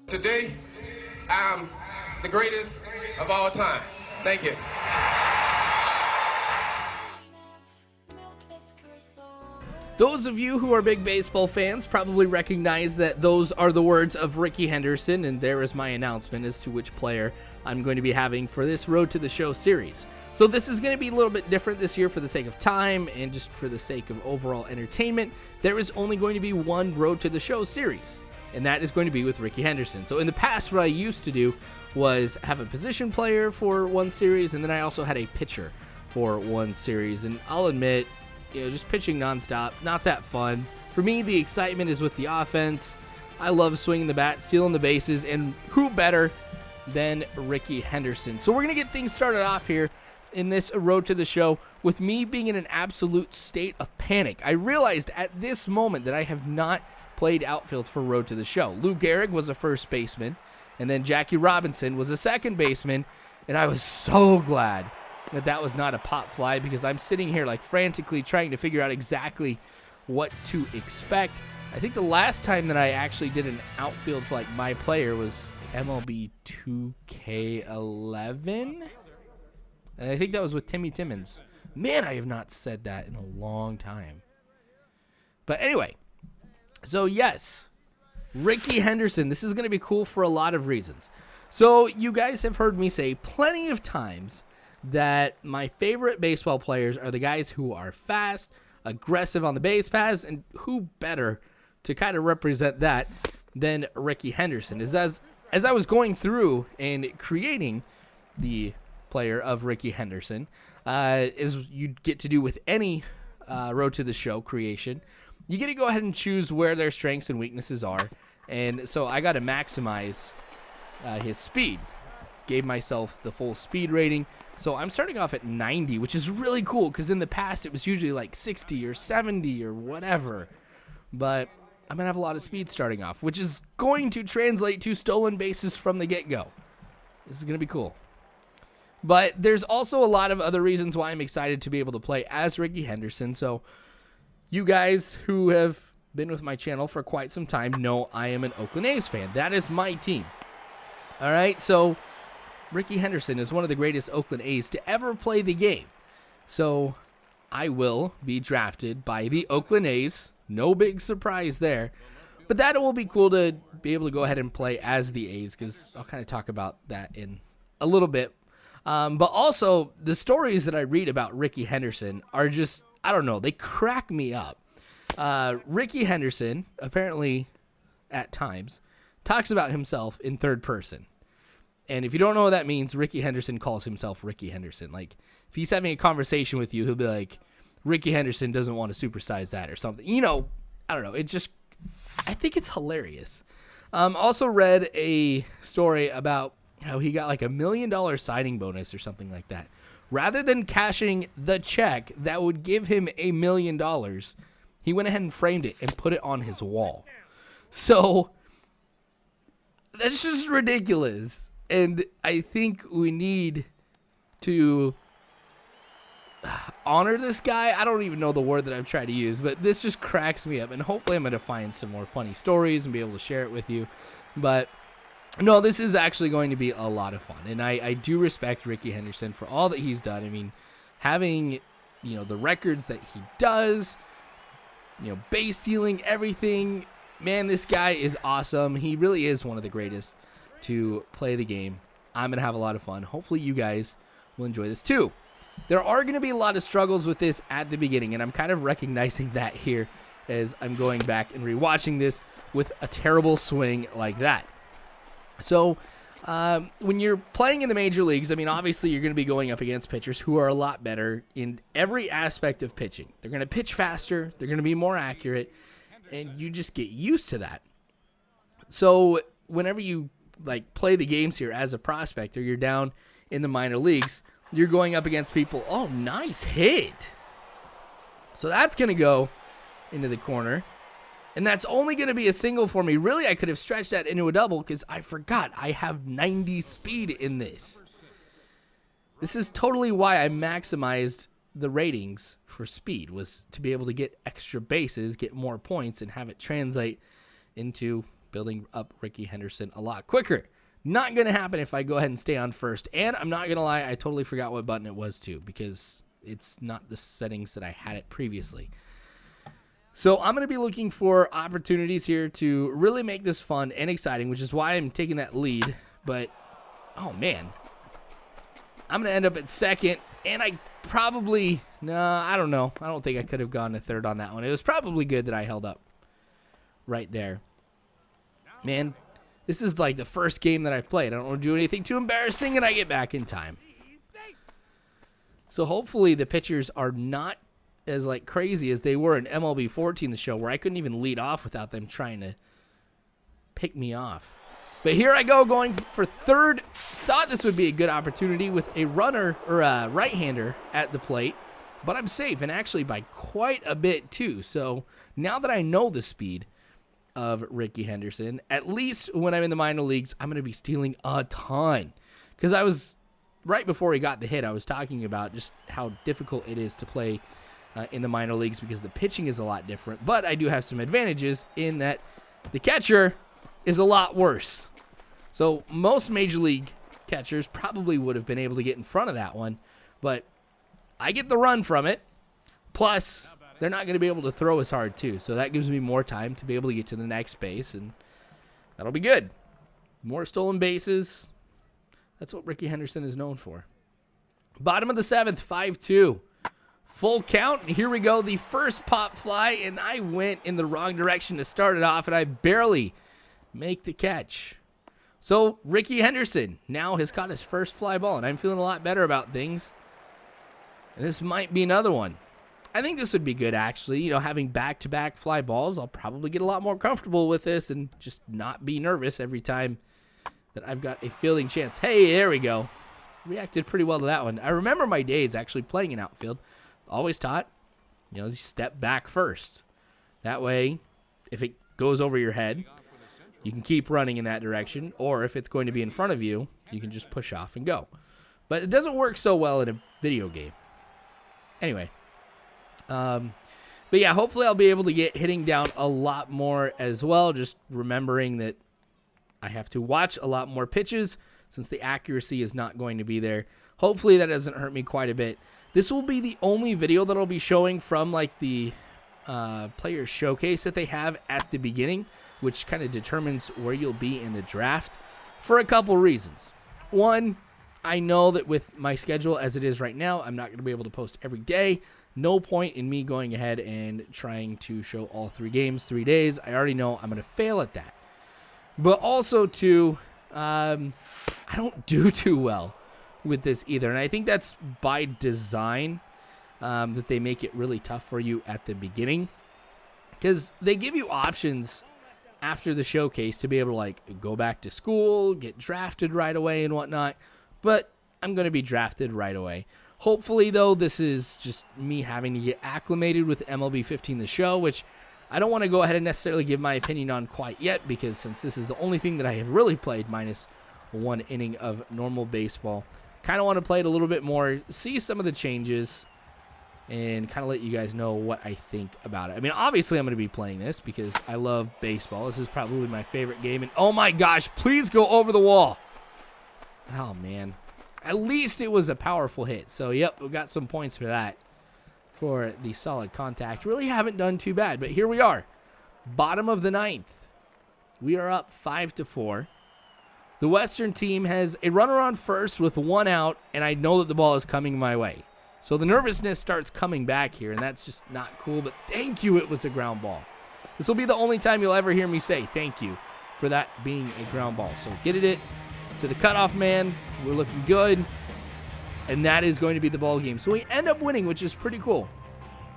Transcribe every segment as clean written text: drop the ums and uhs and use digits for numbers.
Today, I'm the greatest of all time. Thank you. Those of you who are big baseball fans probably recognize that those are the words of Rickey Henderson, and there is my announcement as to which player I'm going to be having for this Road to the Show series. So this is going to be a little bit different this year for the sake of time and just for the sake of overall entertainment. There is only going to be one Road to the Show series, and that is going to be with Rickey Henderson. So in the past, what I used to do was have a position player for one series, and then I also had a pitcher for one series. And I'll admit, just pitching nonstop, not that fun. For me, the excitement is with the offense. I love swinging the bat, stealing the bases, and who better than Rickey Henderson? So we're going to get things started off here in this Road to the Show with me being in an absolute state of panic. I realized at this moment that I have not played outfield for Road to the Show. Lou Gehrig was a first baseman, and then Jackie Robinson was a second baseman, and I was so glad that was not a pop fly, because I'm sitting here like frantically trying to figure out exactly what to expect. I think the last time that I actually did an outfield for like my player was MLB 2K11, and I think that was with Timmy Timmons. Man, I have not said that in a long time. But anyway, so yes, Rickey Henderson. This is going to be cool for a lot of reasons. So you guys have heard me say plenty of times that my favorite baseball players are the guys who are fast, aggressive on the base paths, and who better to kind of represent that than Rickey Henderson. As I was going through and creating the player of Rickey Henderson, as you get to do with any Road to the Show creation, you get to go ahead and choose where their strengths and weaknesses are. And so I got to maximize his speed. Gave myself the full speed rating. So I'm starting off at 90, which is really cool, because in the past it was usually like 60 or 70 or whatever. But I'm going to have a lot of speed starting off, which is going to translate to stolen bases from the get-go. This is going to be cool. But there's also a lot of other reasons why I'm excited to be able to play as Rickey Henderson. So you guys who have been with my channel for quite some time know I am an Oakland A's fan. That is my team. All right, so Rickey Henderson is one of the greatest Oakland A's to ever play the game. So I will be drafted by the Oakland A's. No big surprise there. But that will be cool to be able to go ahead and play as the A's, because I'll kind of talk about that in a little bit. But also, the stories that I read about Rickey Henderson are just, I don't know, they crack me up. Rickey Henderson, apparently at times, talks about himself in third person. And if you don't know what that means, Rickey Henderson calls himself Rickey Henderson. Like, if he's having a conversation with you, he'll be like, Rickey Henderson doesn't want to supersize that or something. You know, I don't know. It just, I think it's hilarious. Also read a story about how he got like $1 million signing bonus or something like that. Rather than cashing the check that would give him $1 million, he went ahead and framed it and put it on his wall. So that's just ridiculous. And I think we need to honor this guy. I don't even know the word that I'm trying to use, but this just cracks me up. And hopefully I'm going to find some more funny stories and be able to share it with you. But no, this is actually going to be a lot of fun. And I do respect Rickey Henderson for all that he's done. I mean, having, the records that he does, base stealing, everything. Man, this guy is awesome. He really is one of the greatest to play the game. I'm going to have a lot of fun. Hopefully you guys will enjoy this too. There are going to be a lot of struggles with this at the beginning, and I'm kind of recognizing that here as I'm going back and rewatching this with a terrible swing like that. So when you're playing in the major leagues, I mean, obviously you're going to be going up against pitchers who are a lot better in every aspect of pitching. They're going to pitch faster, they're going to be more accurate, and you just get used to that. So whenever you play the games here as a prospect, or you're down in the minor leagues, you're going up against people. Oh, nice hit. So that's going to go into the corner. And that's only going to be a single for me. Really, I could have stretched that into a double, because I forgot I have 90 speed in this. This is totally why I maximized the ratings for speed, was to be able to get extra bases, get more points, and have it translate into building up Ricky Henderson a lot quicker. Not going to happen if I go ahead and stay on first. And I'm not going to lie, I totally forgot what button it was too, because it's not the settings that I had it previously. So I'm going to be looking for opportunities here to really make this fun and exciting, which is why I'm taking that lead. But, oh man, I'm going to end up at second, and I probably, I don't know. I don't think I could have gone to third on that one. It was probably good that I held up right there. Man, this is like the first game that I've played. I don't want to do anything too embarrassing, and I get back in time. So hopefully the pitchers are not as like crazy as they were in MLB 14, the show, where I couldn't even lead off without them trying to pick me off. But here I go, going for third. Thought this would be a good opportunity with a runner or a right-hander at the plate, but I'm safe, and actually by quite a bit too. So now that I know the speed of Ricky Henderson, at least when I'm in the minor leagues, I'm going to be stealing a ton. Because I was, right before he got the hit, I was talking about just how difficult it is to play in the minor leagues because the pitching is a lot different. But I do have some advantages in that the catcher is a lot worse. So most major league catchers probably would have been able to get in front of that one, but I get the run from it. Plus, they're not going to be able to throw as hard too, so that gives me more time to be able to get to the next base, and that'll be good. More stolen bases. That's what Ricky Henderson is known for. Bottom of the seventh, 5-2. Full count, and here we go. The first pop fly, and I went in the wrong direction to start it off, and I barely make the catch. So Ricky Henderson now has caught his first fly ball, and I'm feeling a lot better about things. And this might be another one. I think this would be good, actually. You know, having back-to-back fly balls, I'll probably get a lot more comfortable with this and just not be nervous every time that I've got a fielding chance. Hey, there we go. Reacted pretty well to that one. I remember my days actually playing in outfield. Always taught, you know, you step back first. That way, if it goes over your head, you can keep running in that direction, or if it's going to be in front of you, you can just push off and go. But it doesn't work so well in a video game. Anyway. But yeah, hopefully I'll be able to get hitting down a lot more as well, just remembering that I have to watch a lot more pitches since the accuracy is not going to be there. Hopefully that doesn't hurt me quite a bit. This will be the only video that I'll be showing from like the player showcase that they have at the beginning, which kind of determines where you'll be in the draft for a couple reasons. One, I know that with my schedule as it is right now, I'm not going to be able to post every day. No point in me going ahead and trying to show all 3 games, 3 days. I already know I'm going to fail at that. But also, too, I don't do too well with this either. And I think that's by design, that they make it really tough for you at the beginning. Because they give you options after the showcase to be able to like go back to school, get drafted right away and whatnot. But I'm going to be drafted right away. Hopefully, though, this is just me having to get acclimated with MLB 15 the show, which I don't want to go ahead and necessarily give my opinion on quite yet, because since this is the only thing that I have really played minus 1 inning of normal baseball, kind of want to play it a little bit more, see some of the changes, and kind of let you guys know what I think about it. I mean, obviously I'm going to be playing this because I love baseball. This is probably my favorite game, and oh my gosh, please go over the wall. Oh, man. At least it was a powerful hit. So, yep, we got some points for that, for the solid contact. Really haven't done too bad, but here we are. Bottom of the 9th. We are up 5-4. The Western team has a runner on first with 1 out, and I know that the ball is coming my way. So the nervousness starts coming back here, and that's just not cool, but thank you, it was a ground ball. This will be the only time you'll ever hear me say thank you for that being a ground ball. So get it to the cutoff man. We're looking good, and that is going to be the ball game. So we end up winning, which is pretty cool.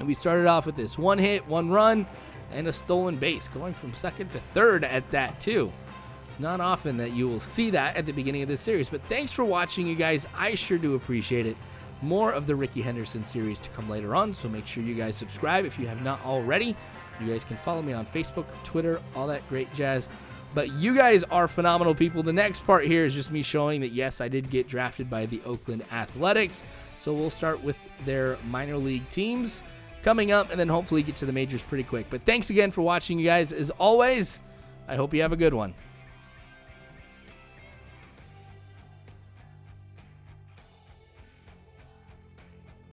And we started off with this 1 hit, 1 run, and a stolen base, going from second to third at that too. Not often that you will see that at the beginning of this series, but thanks for watching, you guys. I sure do appreciate it. More of the Ricky Henderson series to come later on, so make sure you guys subscribe if you have not already. You guys can follow me on Facebook, Twitter, all that great jazz. But you guys are phenomenal people. The next part here is just me showing that, yes, I did get drafted by the Oakland Athletics. So we'll start with their minor league teams coming up and then hopefully get to the majors pretty quick. But thanks again for watching, you guys. As always, I hope you have a good one.